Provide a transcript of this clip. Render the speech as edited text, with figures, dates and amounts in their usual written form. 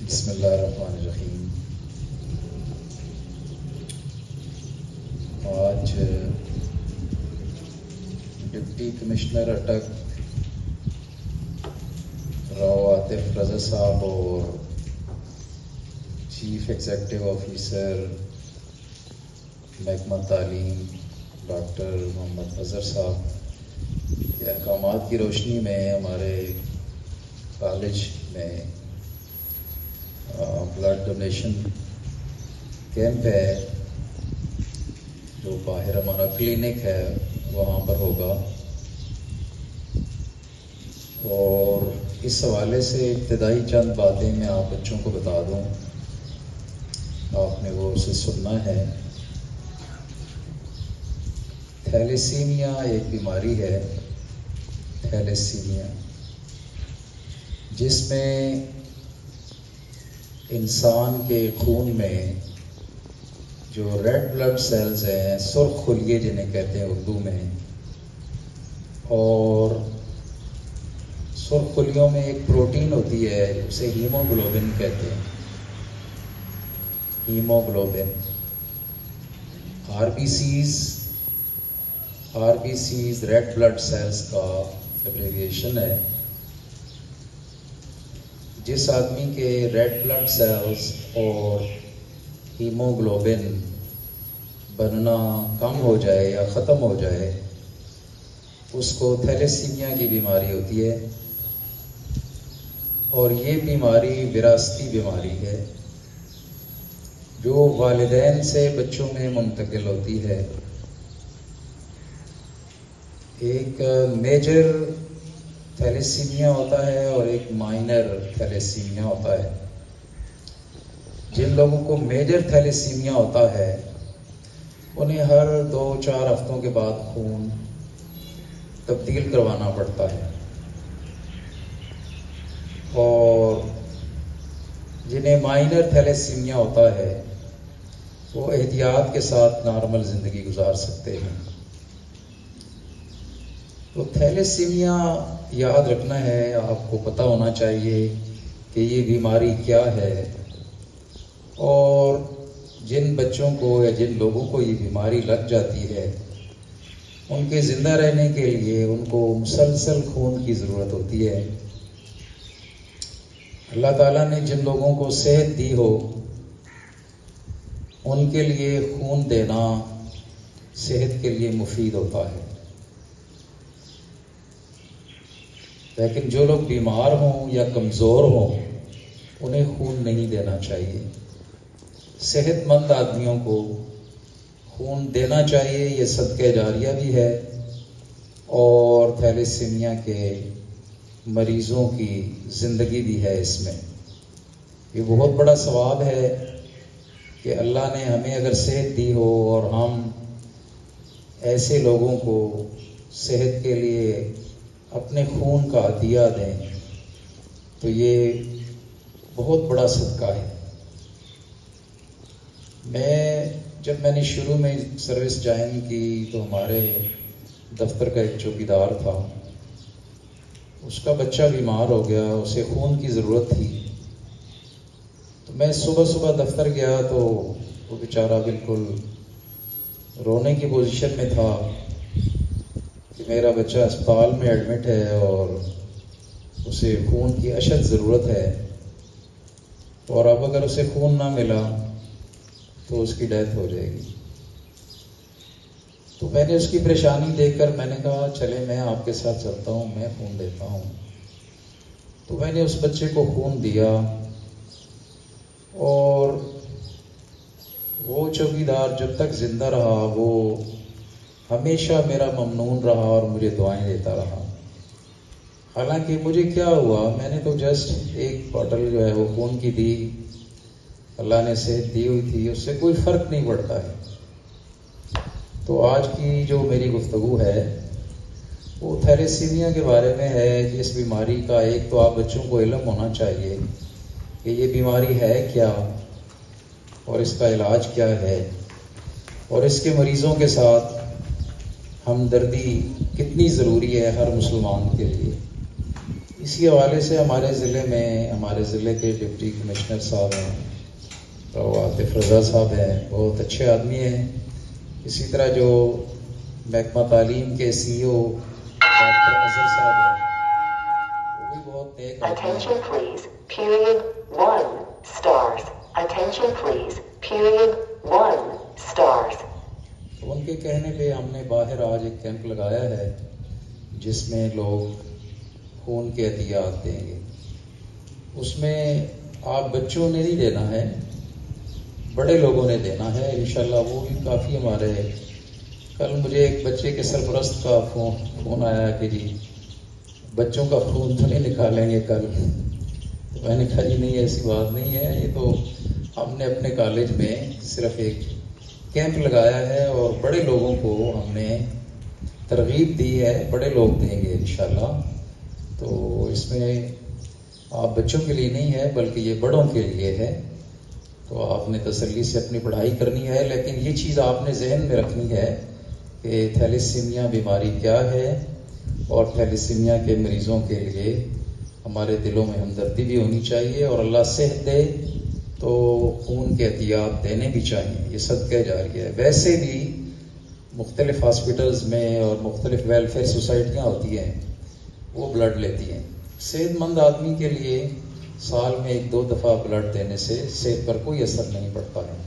بسم اللہ الرحمن الرحیم۔ آج ڈپٹی کمشنر اٹک راؤ عاطف رضا صاحب اور چیف ایگزیکٹو آفیسر محکمہ تعلیم ڈاکٹر محمد اظہر صاحب کے احکامات کی روشنی میں ہمارے کالج میں بلڈ ڈونیشن کیمپ ہے جو باہر ہمارا کلینک ہے وہاں پر ہوگا، اور اس حوالے سے ابتدائی چند باتیں میں آپ بچوں کو بتا دوں، آپ نے وہ اسے سننا ہے۔ تھیلیسیمیا ایک بیماری ہے، تھیلیسیمیا، جس میں انسان کے خون میں جو ریڈ بلڈ سیلز ہیں، سرخ خلیے جنہیں کہتے ہیں اردو میں، اور سرخ خلیوں میں ایک پروٹین ہوتی ہے اسے ہیموگلوبن کہتے ہیں، haemoglobin. R B Cs red blood cells کا ایبریویشن ہے۔ جس آدمی کے ریڈ بلڈ سیلز اور ہیموگلوبن بننا کم ہو جائے یا ختم ہو جائے اس کو تھیلیسیمیا کی بیماری ہوتی ہے، اور یہ بیماری وراثتی بیماری ہے جو والدین سے بچوں میں منتقل ہوتی ہے۔ ایک میجر تھیلیسیمیا ہوتا ہے اور ایک مائنر تھیلیسیمیا ہوتا ہے۔ جن لوگوں کو میجر تھیلیسیمیا ہوتا ہے انہیں ہر 2-4 ہفتوں کے بعد خون تبدیل کروانا پڑتا ہے، اور جنہیں مائنر تھیلیسیمیا ہوتا ہے وہ احتیاط کے ساتھ نارمل زندگی گزار سکتے ہیں۔ تو تھیلیسیمیا یاد رکھنا ہے، آپ کو پتہ ہونا چاہیے کہ یہ بیماری کیا ہے، اور جن بچوں کو یا جن لوگوں کو یہ بیماری لگ جاتی ہے ان کے زندہ رہنے کے لیے ان کو مسلسل خون کی ضرورت ہوتی ہے۔ اللہ تعالیٰ نے جن لوگوں کو صحت دی ہو ان کے لیے خون دینا صحت کے لیے مفید ہوتا ہے، لیکن جو لوگ بیمار ہوں یا کمزور ہوں انہیں خون نہیں دینا چاہیے۔ صحت مند آدمیوں کو خون دینا چاہیے، یہ صدقہ جاریہ بھی ہے، اور تھیلیسیمیا کے مریضوں کی زندگی بھی ہے اس میں۔ یہ بہت بڑا ثواب ہے کہ اللہ نے ہمیں اگر صحت دی ہو اور ہم ایسے لوگوں کو صحت کے لیے اپنے خون کا عطیہ دیں تو یہ بہت بڑا صدقہ ہے۔ جب میں نے شروع میں سروس جوائن کی تو ہمارے دفتر کا ایک چوکیدار تھا، اس کا بچہ بیمار ہو گیا، اسے خون کی ضرورت تھی، تو میں صبح دفتر گیا تو وہ بیچارہ بالکل رونے کی پوزیشن میں تھا کہ میرا بچہ اسپتال میں ایڈمٹ ہے اور اسے خون کی اشد ضرورت ہے، اور اب اگر اسے خون نہ ملا تو اس کی ڈیتھ ہو جائے گی۔ تو میں نے اس کی پریشانی دیکھ کر میں نے کہا چلے میں آپ کے ساتھ چلتا ہوں، میں خون دیتا ہوں۔ تو میں نے اس بچے کو خون دیا، اور وہ چوکیدار جب تک زندہ رہا وہ ہمیشہ میرا ممنون رہا اور مجھے دعائیں دیتا رہا۔ حالانکہ مجھے کیا ہوا، میں نے تو جسٹ ایک باٹل جو ہے وہ خون کی دی، اللہ نے صحت دی ہوئی تھی، اس سے کوئی فرق نہیں پڑتا ہے۔ تو آج کی جو میری گفتگو ہے وہ تھیلیسیمیا کے بارے میں ہے۔ اس بیماری کا ایک تو آپ بچوں کو علم ہونا چاہیے کہ یہ بیماری ہے کیا اور اس کا علاج کیا ہے، اور اس کے مریضوں کے ساتھ ہمدردی کتنی ضروری ہے ہر مسلمان کے لیے۔ اسی حوالے سے ہمارے ضلع کے ڈپٹی کمشنر صاحب ہیں تو عاطف رضا صاحب ہیں، بہت اچھے آدمی ہیں. اسی طرح جو محکمہ تعلیم کے CEO ڈاکٹر اظہر صاحب ہیں، وہ بھی بہت نیک آدمی ہیں. Attention please, period 1 stars. Attention please, period 1 stars. تو ان کے کہنے پہ ہم نے باہر آج ایک کیمپ لگایا ہے جس میں لوگ خون کے عطیات دیں گے. اس میں آپ بچوں نے نہیں دینا ہے، بڑے لوگوں نے دینا ہے انشاءاللہ. وہ بھی کافی ہمارے، کل مجھے ایک بچے کے سرپرست کا فون آیا کہ جی بچوں کا خون تو نہیں نکالیں گے کل. تو میں نے کہا جی نہیں، ایسی بات نہیں ہے، یہ تو ہم نے اپنے کالج میں صرف ایک کیمپ لگایا ہے اور بڑے لوگوں کو ہم نے ترغیب دی ہے، بڑے لوگ دیں گے انشاءاللہ. تو اس میں آپ بچوں کے لیے نہیں ہے بلکہ یہ بڑوں کے لیے ہے. تو آپ نے تسلی سے اپنی پڑھائی کرنی ہے، لیکن یہ چیز آپ نے ذہن میں رکھنی ہے کہ تھیلیسیمیا بیماری کیا ہے، اور تھیلیسیمیا کے مریضوں کے لیے ہمارے دلوں میں ہمدردی بھی ہونی چاہیے، اور اللہ صحت دے تو خون کے عطیات دینے بھی چاہیے. یہ صدقہ جاریہ ہے. ویسے بھی مختلف ہاسپٹلز میں اور مختلف ویلفیئر سوسائٹیاں ہوتی ہیں، وہ بلڈ لیتی ہیں. صحت مند آدمی کے لیے سال میں 1-2 دفعہ بلڈ دینے سے صحت پر کوئی اثر نہیں پڑتا ہے.